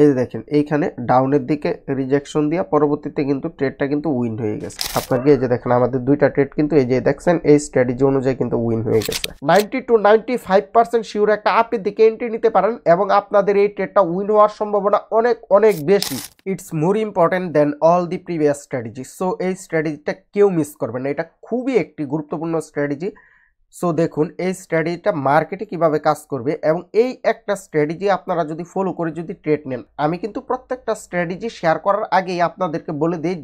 এই যে দেখেন এইখানে ডাউনের দিকে রিজেকশন দিয়ে পরবর্তীতে কিন্তু ট্রেডটা কিন্তু উইন হয়ে গেছে। আপনাকে এই যে দেখেন আমাদের দুইটা ট্রেড কিন্তু এই যে দেখছেন এই স্ট্র্যাটেজি অনুযায়ী কিন্তু উইন হয়ে গেছে। 90 to 95% শিওর একটা আপের দিকে এন্ট্রি নিতে পারেন এবং আপনাদের এই ট্রেডটা উইন হওয়ার সম্ভাবনা অনেক অনেক বেশি। It's more important than all the previous strategy. So এই স্ট্র্যাটেজিটা কেউ মিস করবেন না, এটা খুবই একটি গুরুত্বপূর্ণ স্ট্র্যাটেজি। সো দেখুন এই স্ট্র্যাটেজিটা মার্কেটে কিভাবে কাজ করবে এবং এই একটা স্ট্র্যাটেজি আপনারা যদি ফলো করে যদি ট্রেড নেন, আমি কিন্তু প্রত্যেকটা স্ট্র্যাটেজি শেয়ার করার আগেই আপনাদেরকে বলে দিই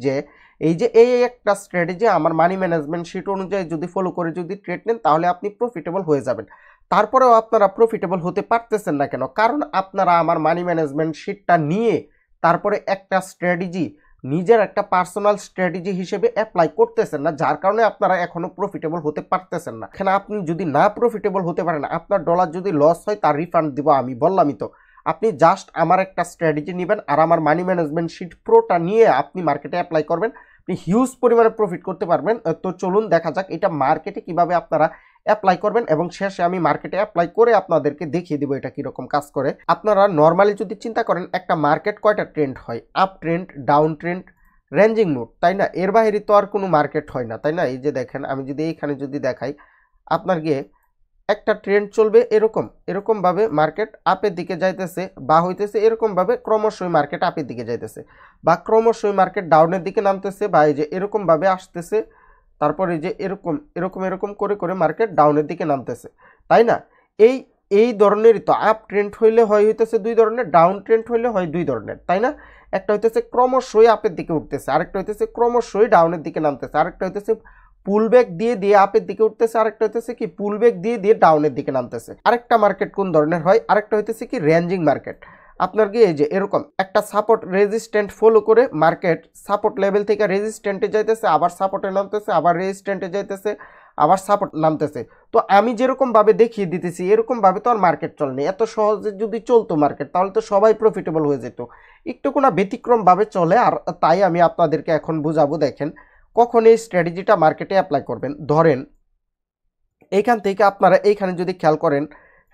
যে এই একটা স্ট্র্যাটেজি আমার মানি ম্যানেজমেন্ট শিট অনুযায়ী যদি ফলো করে যদি ট্রেড নেন তাহলে আপনি প্রফিটেবল হয়ে যাবেন। তারপরেও আপনারা প্রফিটেবল হতে পারতেছেন না কেন? কারণ আপনারা আমার মানি ম্যানেজমেন্ট শিটটা নিয়ে তারপরে একটা স্ট্র্যাটেজি নিজের একটা পার্সোনাল স্ট্র্যাটেজি হিসেবে অ্যাপ্লাই করতেছেন না, যার কারণে আপনারা এখনো প্রফিটেবল হতে পারতেছেন না। এখানে আপনি যদি না প্রফিটেবল হতে পারেন, আপনার ডলার যদি লস হয় তার রিফান্ড দিব আমি, বললামই তো। আপনি জাস্ট আমার একটা স্ট্র্যাটেজি নেবেন আর আমার মানি ম্যানেজমেন্ট শিট প্রোটা নিয়ে আপনি মার্কেটে অ্যাপ্লাই করবেন, আপনি হিউজ পরিমাণে প্রফিট করতে পারবেন। তো চলুন দেখা যাক এটা মার্কেটে কিভাবে আপনারা অ্যাপ্লাই করবেন এবং শেষে আমি মার্কেটে অ্যাপ্লাই করে আপনাদেরকে দেখিয়ে দেবো এটা কীরকম কাজ করে। আপনারা নর্মালি যদি চিন্তা করেন একটা মার্কেট কয়টা ট্রেন্ড হয়, up trend, down trend, ranging note, তাই না? এর বাইরে তো আর কোনো মার্কেট হয় না, তাই না? এই যে দেখেন আমি যদি এইখানে যদি দেখাই আপনার গিয়ে একটা ট্রেন্ড চলবে এরকমভাবে মার্কেট আপের দিকে যাইতেছে বা হইতেছে, এরকমভাবে ক্রমশই মার্কেট আপের দিকে যাইতেছে বা ক্রমশই মার্কেট ডাউনের দিকে নামতেছে বা এই যে এরকমভাবে আসতেছে, তারপরে যে এরকম করে করে মার্কেট ডাউনের দিকে নামতেছে, তাই না? এই ধরনেরই তো আপ ট্রেন্ড হইলে হইতেছে দুই ধরনের, ডাউন ট্রেন্ড হইলে হয় দুই ধরনের, তাই না? একটা হইতেছে ক্রমশই আপের দিকে উঠতেছে, আরেকটা হইতেছে ক্রমশই ডাউনের দিকে নামতেছে, আরেকটা হইতেছে পুলব্যাক দিয়ে দিয়ে আপের দিকে উঠতেছে, আরেকটা হইতেছে কি পুলব্যাক দিয়ে দিয়ে ডাউনের দিকে নামতেছে। আরেকটা মার্কেট কোন ধরনের হয়, আরেকটা হইতেছে কি রেঞ্জিং মার্কেট। আপনার কি এই যে এরকম একটা সাপোর্ট রেজিস্ট্যান্ট ফলো করে মার্কেট সাপোর্ট লেভেল থেকে রেজিস্ট্যান্টে যাইতেছে, আবার সাপোর্টে নামতেছে, আবার রেজিস্ট্যান্টে যাইতেছে, আবার সাপোর্ট নামতেছে। তো আমি যেরকমভাবে দেখিয়ে দিতেছি এরকমভাবে তো আর মার্কেট চলেনি। এত সহজে যদি চলতো মার্কেট তাহলে তো সবাই প্রফিটেবল হয়ে যেত। একটু কোনো ব্যতিক্রমভাবে চলে, আর তাই আমি আপনাদেরকে এখন বুঝাবো। দেখেন কখন এই স্ট্র্যাটেজিটা মার্কেটে অ্যাপ্লাই করবেন। ধরেন এইখান থেকে আপনারা এইখানে যদি খেয়াল করেন,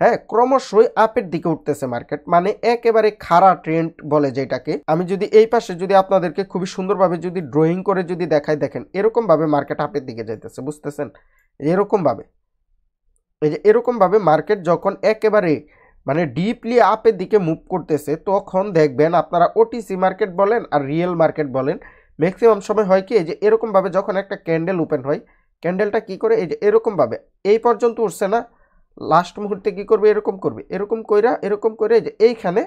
হ্যাঁ, ক্রমশই আপের দিকে উঠতেছে মার্কেট, মানে একেবারে খাড়া ট্রেন্ড বলে যেটাকে। আমি যদি এই পাশে যদি আপনাদেরকে খুবই সুন্দরভাবে যদি ড্রয়িং করে যদি দেখাই, দেখেন এরকমভাবে মার্কেট আপের দিকে যাইতেছে, বুঝতেছেন? এরকমভাবে এই যে এরকমভাবে মার্কেট যখন একেবারে মানে ডিপলি আপের দিকে মুভ করতেছে তখন দেখবেন আপনারা ওটিসি মার্কেট বলেন আর রিয়েল মার্কেট বলেন, ম্যাক্সিমাম সময় হয় কি এই যে এরকমভাবে যখন একটা ক্যান্ডেল ওপেন হয়, ক্যান্ডেলটা কি করে এই যে এরকমভাবে এই পর্যন্ত উঠছে না, লাস্ট মুহূর্তে কি করবে এরকম করে এই যে এইখানে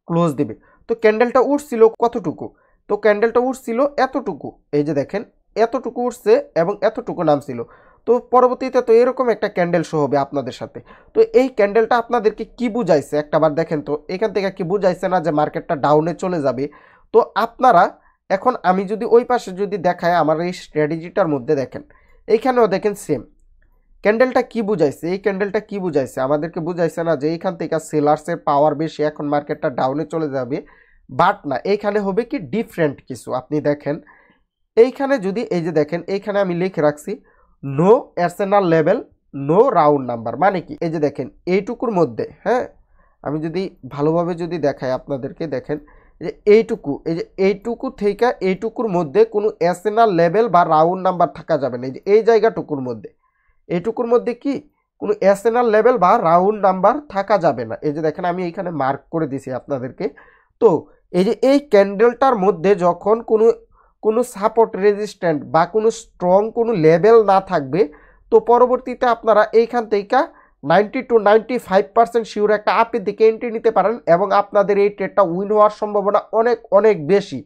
ক্লোজ দিবে। তো ক্যান্ডেলটা উঠছিল কতটুকু? তো ক্যান্ডেলটা উঠছিল এতটুকু, এই যে দেখেন এতটুকু উঠছে এবং এতটুকু নামছিল। তো পরবর্তীতে তো এরকম একটা ক্যান্ডেল শো হবে আপনাদের সাথে। তো এই ক্যান্ডেলটা আপনাদেরকে কি বুঝাইছে একটাবার দেখেন তো, এখান থেকে কি বুঝাইছে না যে মার্কেটটা ডাউনে চলে যাবে? তো আপনারা এখন আমি যদি ওই পাশে যদি দেখায় আমার এই স্ট্র্যাটেজিটার মধ্যে দেখেন এইখানেও দেখেন সেম ক্যান্ডেলটা কি বুঝাইছে। এই ক্যান্ডেলটা কি বুঝাইছে আমাদেরকে? বুঝাইছে না যে এইখান থেকে সেলার্সের পাওয়ার বেশি, এখন মার্কেটটা ডাউনে চলে যাবে। বাট না, এইখানে হবে কি ডিফারেন্ট কিছু। আপনি দেখেন এইখানে যদি এই যে দেখেন এইখানে আমি লিখে রাখছি no arsenal level, no round number. মানে কি এই যে দেখেন এইটুকুর মধ্যে, হ্যাঁ, আমি যদি ভালোভাবে যদি দেখাই আপনাদেরকে, দেখেন যে এইটুকু, এই যে এইটুকু থেকে এইটুকুর মধ্যে কোনো এরসেনাল লেভেল বা রাউন্ড নাম্বার থাকা যাবে না। এই যে এই জায়গাটুকুর মধ্যে, এইটুকুর মধ্যে কি কোনো এরসেনাল লেভেল বা রাউন্ড নাম্বার থাকা যাবে না। এই যে দেখেন আমি এইখানে মার্ক করে দিছি আপনাদেরকে। তো এই যে এই ক্যান্ডেলটার মধ্যে যখন কোনো সাপোর্ট রেজিস্ট্যান্ট বা কোনো স্ট্রং কোনো লেভেল না থাকবে, তো পরবর্তীতে আপনারা এইখান থেকে 90 to 95% শিওর একটা আপের দিকে এন্ট্রি নিতে পারেন এবং আপনাদের এই ট্রেডটা উইন হওয়ার সম্ভাবনা অনেক অনেক বেশি।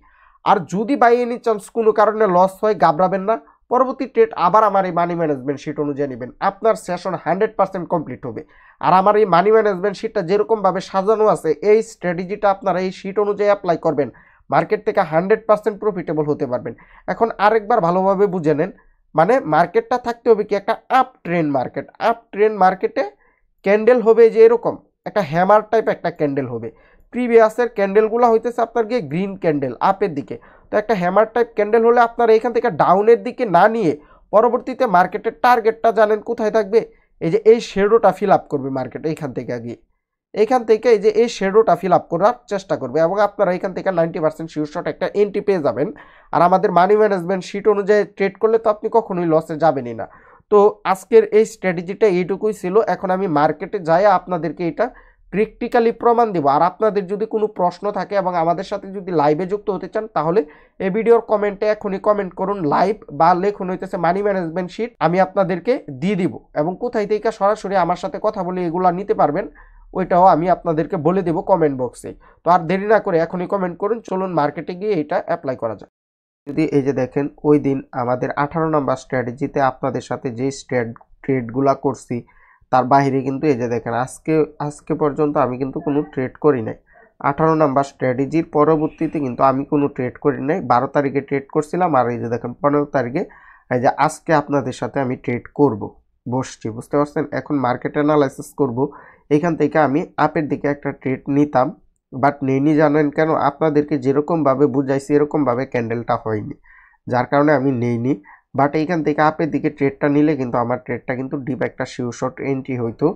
আর যদি বাই এনি চান্স কোনো কারণে লস হয়, ঘাবড়াবেন না, পরবর্তী ট্রেড আবার আমার এই মানি ম্যানেজমেন্ট শিট অনুযায়ী নেবেন, আপনার সেশন 100% কমপ্লিট হবে। আর আমার এই মানি ম্যানেজমেন্ট শিটটা যেরকমভাবে সাজানো আছে, এই স্ট্র্যাটেজিটা আপনারা এই শিট অনুযায়ী অ্যাপ্লাই করবেন, মার্কেট থেকে 100% প্রফিটেবল হতে পারবেন। এখন আরেকবার ভালোভাবে বুঝে নেন, মানে মার্কেটটা থাকতে হবে কি একটা up trend market. Up trend মার্কেটে ক্যান্ডেল হবে যে এরকম একটা হ্যামার টাইপ একটা ক্যান্ডেল হবে। প্রিভিয়াসের ক্যান্ডেলগুলো হইতেছে আপনার গিয়ে গ্রিন ক্যান্ডেল আপের দিকে। তো একটা হ্যামার টাইপ ক্যান্ডেল হলে আপনার এইখান থেকে ডাউনের দিকে না নিয়ে পরবর্তীতে মার্কেটের টার্গেটটা জানেন কোথায় থাকবে? এই যে এই শেডোটা ফিল আপ করবে মার্কেট এইখান থেকে গিয়ে, এখান থেকে এই যে এই শেডোটা ফিল আপ করার চেষ্টা করবে এবং আপনারা এখান থেকে 90% শিওর শট একটা এন্ট্রি পেয়ে যাবেন। আর আমাদের মানি ম্যানেজমেন্ট শিট অনুযায়ী ট্রেড করলে তো আপনি কখনোই লসে যাবেনই না। তো আজকের এই স্ট্র্যাটেজিটা এইটুকুই ছিল। এখন আমি মার্কেটে যাই আপনাদেরকে এটা প্র্যাকটিক্যালি প্রমাণ দিব। আর আপনাদের যদি কোনো প্রশ্ন থাকে এবং আমাদের সাথে যদি লাইভে যুক্ত হতে চান তাহলে এই ভিডিওর কমেন্টে এখনই কমেন্ট করুন লাইভ, বা লেখুন হইতেছে মানি ম্যানেজমেন্ট শিট, আমি আপনাদেরকে দিয়ে দিব। এবং কোথায় থেকে সরাসরি আমার সাথে কথা বলে এগুলো নিতে পারবেন ওইটাও আমি আপনাদেরকে বলে দেব কমেন্ট বক্সে। তো আর দেরি না করে এখনই কমেন্ট করুন, চলুন মার্কেটে গিয়ে এটা অ্যাপ্লাই করা যায়। যদি এই যে দেখেন ওই দিন আমাদের 18 নম্বর স্ট্র্যাটেজিতে আপনাদের সাথে যে ট্রেডগুলা করছি তার বাইরে কিন্তু এই যে দেখেন আজকে পর্যন্ত আমি কিন্তু কোনো ট্রেড করি নাই। 18 নম্বর স্ট্র্যাটেজির পরবর্তীতে কিন্তু আমি কোনো ট্রেড করি নাই। 12 তারিখে ট্রেড করছিলাম, আর এই যে দেখেন 15 তারিখে এই যে আজকে আপনাদের সাথে আমি ট্রেড করব বসছি, বুঝতে পারছেন। এখন মার্কেট অ্যানালাইসিস করব। এখান থেকে আমি আপের দিকে একটা ট্রেড নিতাম, বাট নেইনি। জানেন কেন? আপনাদেরকে যেরকমভাবে বুঝাইছি এরকমভাবে ক্যান্ডেলটা হয়নি, যার কারণে আমি নেইনি। বাট এইখান থেকে আপের দিকে ট্রেডটা নিলে কিন্তু আমার ট্রেডটা কিন্তু ডিপ একটা শিওর শট এন্ট্রি হইতো।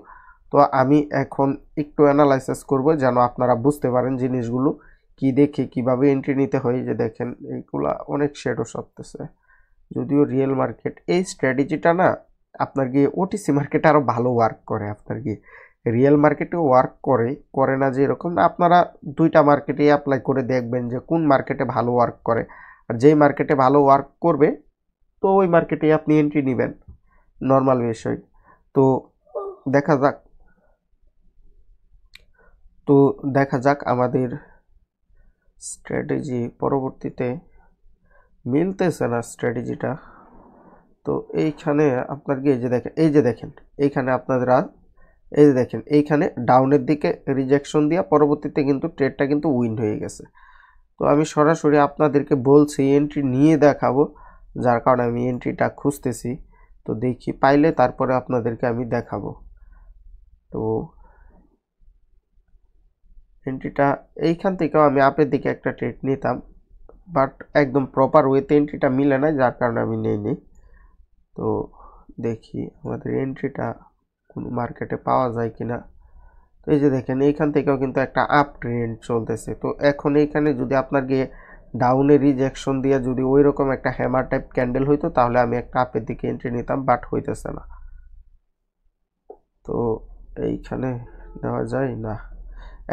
তো আমি এখন একটু অ্যানালাইসিস করব যেন আপনারা বুঝতে পারেন জিনিসগুলো কি দেখে কিভাবে এন্ট্রি নিতে হয়। যে দেখেন এইগুলা অনেক শেডো সরতেছে, যদিও রিয়েল মার্কেট এই স্ট্র্যাটেজিটা না আপনার গিয়ে ওটিসি মার্কেটে আরও ভালো ওয়ার্ক করে, আপনার গিয়ে রিয়েল মার্কেটেও ওয়ার্ক করে না যে এরকম না। আপনারা দুইটা মার্কেটে অ্যাপ্লাই করে দেখবেন যে কোন মার্কেটে ভালো ওয়ার্ক করে, আর যেই মার্কেটে ভালো ওয়ার্ক করবে তো ওই মার্কেটে আপনি এন্ট্রি নেবেন, নর্মাল বিষয়। তো দেখা যাক আমাদের স্ট্র্যাটেজি পরবর্তীতে মিলতেছে না স্ট্র্যাটেজিটা। তো এইখানে আপনার কি এই যে দেখেন এইখানে আপনারা এই যে দেখেন এইখানে ডাউনের দিকে রিজেকশন দিয়া পরবর্তীতে কিন্তু ট্রেডটা কিন্তু উইন হয়ে গেছে। তো আমি সরাসরি আপনাদেরকে বলছি এন্ট্রি নিয়ে দেখাবো, যার কারণে আমি এন্ট্রিটা খুঁজতেছি। তো দেখি পাইলে তারপরে আপনাদেরকে আমি দেখাবো। তো এন্ট্রিটা এইখান থেকেও আমি আপের দিকে একটা ট্রেড নিতাম, বাট একদম প্রপার ওয়েতে এন্ট্রিটা মিলে না, যার কারণে আমি নেইনি। তো দেখি আমাদের এন্ট্রিটা কোন মার্কেটে পাওয়া যায় কিনা। তো এই যে দেখেন এইখান থেকেও কিন্তু একটা আপ ট্রেন্ড চলতেছে। তো এখন এইখানে যদি আপনার গিয়ে ডাউনে রিজেকশন দিয়ে যদি ওই রকম একটা হ্যামার টাইপ ক্যান্ডেল হইতো তাহলে আমি একটা আপের দিকে এন্ট্রি নিতাম, বাট হইতেছে না। তো এইখানে নেওয়া যায় না।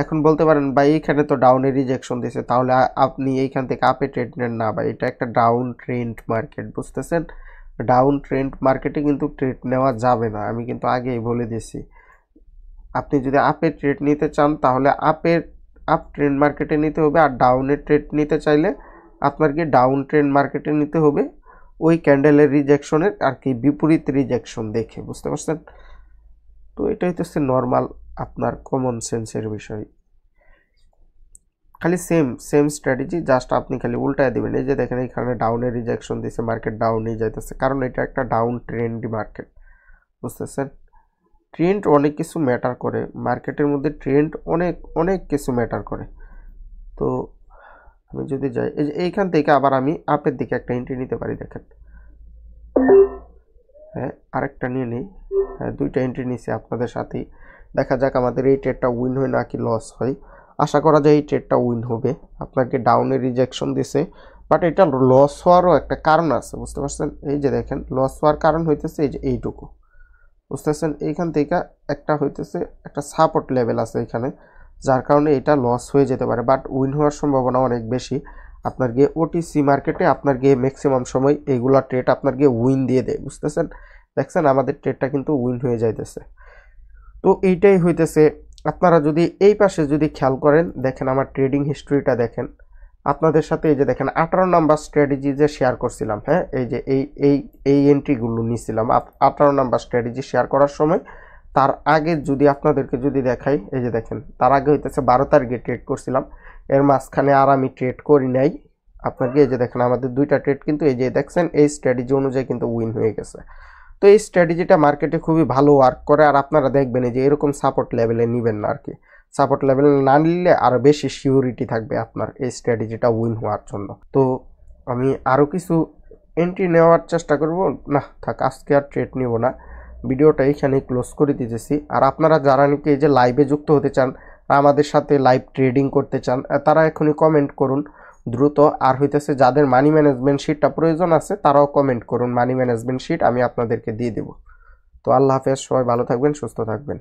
এখন বলতে পারেন ভাই এইখানে তো ডাউনে রিজেকশন দিয়েছে, তাহলে আপনি এইখান থেকে আপে ট্রেড নেন না। ভাই এটা একটা ডাউন ট্রেন্ড মার্কেট, বুঝতেছেন। ডাউন ট্রেন্ড মার্কেটে কিন্তু ট্রেড নেওয়া যাবে না, আমি কিন্তু আগেই বলে দিয়েছি। আপনি যদি আপে ট্রেড নিতে চান তাহলে আপ ট্রেন্ড মার্কেটে নিতে হবে, আর ডাউনের ট্রেড নিতে চাইলে আপনার কি ডাউন ট্রেন্ড মার্কেটে নিতে হবে, ওই ক্যান্ডেলের রিজেকশনের আর কি বিপরীত রিজেকশন দেখে, বুঝতে পারছেন। তো এটাই হচ্ছে নর্মাল আপনার কমন সেন্সের বিষয়। খালি সেম স্ট্র্যাটেজি, জাস্ট আপনি খালি উল্টায় দিবেন। এই যে দেখেন এখানে ডাউনের রিজেকশন দিচ্ছে, মার্কেট ডাউনেই যাইতেছে, কারণ এটা একটা ডাউন ট্রেন্ডি মার্কেট, বুঝতেছেন। ট্রেন্ড অনেক কিছু ম্যাটার করে মার্কেটের মধ্যে, ট্রেন্ড অনেক কিছু ম্যাটার করে। তো আমি যদি যাই এই যে এইখান থেকে আবার আমি আপের দিকে একটা এন্ট্রি নিতে পারি, দেখেন। হ্যাঁ, আরেকটা নিয়ে নিই। হ্যাঁ, দুইটা এন্ট্রি নিছি আপনাদের সাথেই। দেখা যাক আমাদের এই ট্রেডটা উইন হয় নাকি লস হয়। আশা করা যায় এই ট্রেডটা উইন হবে। আপনাকে ডাউনে রিজেকশন দিছে, বাট এটা লস হওয়ারও একটা কারণ আছে, বুঝতে পারছেন। এই যে দেখেন লস হওয়ার কারণ হইতেছে এই যে এইটুকু, বুঝতেছেন। এইখান থেকে একটা হইতেছে একটা সাপোর্ট লেভেল আছে এখানে, যার কারণে এটা লস হয়ে যেতে পারে, বাট উইন হওয়ার সম্ভাবনা অনেক বেশি। আপনার গিয়ে ওটিসি মার্কেটে আপনার গিয়ে ম্যাক্সিমাম সময় এইগুলা ট্রেড আপনার গিয়ে উইন দিয়ে দেয়, বুঝতেছেন। দেখছেন আমাদের ট্রেডটা কিন্তু উইন হয়ে যাইতেছে। তো এইটাই হইতেছে। আপনারা যদি এই পাশে যদি খেয়াল করেন, দেখেন আমার ট্রেডিং হিস্ট্রিটা দেখেন। আপনাদের সাথে এই যে দেখেন 18 নাম্বার স্ট্র্যাটেজি যে শেয়ার করছিলাম, হ্যাঁ, এই যে এই এন্ট্রিগুলো নিয়েছিলাম 18 নাম্বার স্ট্র্যাটেজি শেয়ার করার সময়। তার আগে যদি আপনাদেরকে যদি দেখাই, এই যে দেখেন তার আগে হইতেছে 12 তারিখে ট্রেড করছিলাম, এর মাঝখানে আর আমি ট্রেড করি নাই। আপনাকে এই যে দেখেন আমাদের দুইটা ট্রেড কিন্তু এই যে দেখছেন এই স্ট্র্যাটেজি অনুযায়ী কিন্তু উইন হয়ে গেছে। তো এই স্ট্র্যাটেজিটা মার্কেটে খুবই ভালো ওয়ার্ক করে, আর আপনারা দেখবেন যে এরকম সাপোর্ট লেভেলে নেবেন না আর কি। সাপোর্ট লেভেল না নিলে আরও বেশি সিউরিটি থাকবে আপনার এই স্ট্র্যাটেজিটা উইন হওয়ার জন্য। তো আমি আরও কিছু এন্ট্রি নেওয়ার চেষ্টা করব। না থাক, আজকে আর ট্রেড নিব না, ভিডিওটা এখানেই ক্লোজ করে দিতেছি। আর আপনারা যারা নাকি এই যে লাইভে যুক্ত হতে চান, আমাদের সাথে লাইভ ট্রেডিং করতে চান, তারা এখনই কমেন্ট করুন দ্রুত। আর হইতেছে যাদের মানি ম্যানেজমেন্ট শিটটা প্রয়োজন আছে তারাও কমেন্ট করুন, মানি ম্যানেজমেন্ট শিট আমি আপনাদেরকে দিয়ে দেব। তো আল্লাহ হাফেজ, সবাই ভালো থাকবেন, সুস্থ থাকবেন।